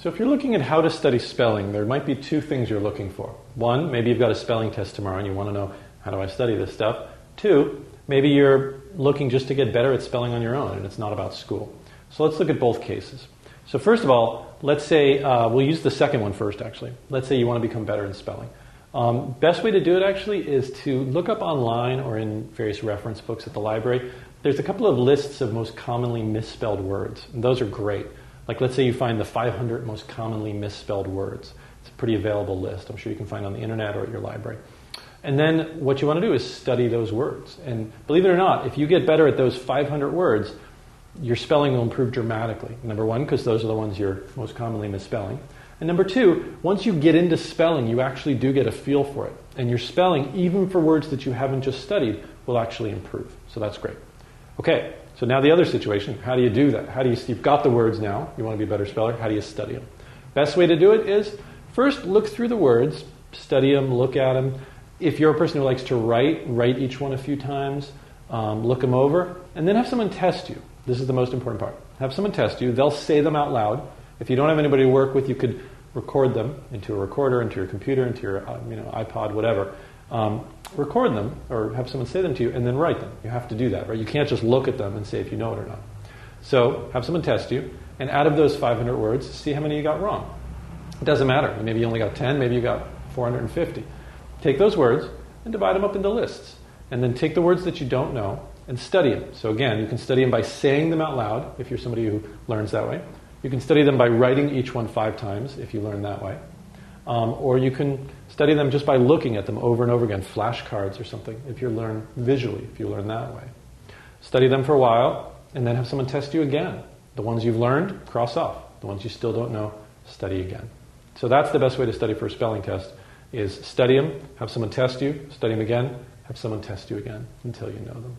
So if you're looking at how to study spelling, there might be two things you're looking for. One, maybe you've got a spelling test tomorrow and you want to know, how do I study this stuff? Two, maybe you're looking just to get better at spelling on your own and it's not about school. So let's look at both cases. So first of all, let's say, we'll use the second one first actually. Let's say you want to become better in spelling. Best way to do it actually is to look up online or in various reference books at the library. There's a couple of lists of most commonly misspelled words, and those are great. Like let's say you find the 500 most commonly misspelled words. It's a pretty available list. I'm sure you can find on the internet or at your library. And then what you want to do is study those words. And believe it or not, if you get better at those 500 words, your spelling will improve dramatically. Number one, because those are the ones you're most commonly misspelling. And number two, once you get into spelling, you actually do get a feel for it. And your spelling, even for words that you haven't just studied, will actually improve. So that's great. Okay, so now the other situation, how do you do that? You've got the words now, you want to be a better speller, how do you study them? Best way to do it is, first look through the words, study them, look at them. If you're a person who likes to write each one a few times, look them over, and then have someone test you. This is the most important part. Have someone test you, they'll say them out loud. If you don't have anybody to work with, you could record them into a recorder, into your computer, into your iPod, whatever. Record them, or have someone say them to you, and then write them. You have to do that, right? You can't just look at them and say if you know it or not. So have someone test you, and out of those 500 words, see how many you got wrong. It doesn't matter. Maybe you only got 10, maybe you got 450. Take those words and divide them up into lists. And then take the words that you don't know and study them. So again, you can study them by saying them out loud, if you're somebody who learns that way. You can study them by writing each one 5 times, if you learn that way. Or you can study them just by looking at them over and over again, flashcards or something, if you learn visually, if you learn that way. Study them for a while, and then have someone test you again. The ones you've learned, cross off. The ones you still don't know, study again. So that's the best way to study for a spelling test, is study them, have someone test you, study them again, have someone test you again until you know them.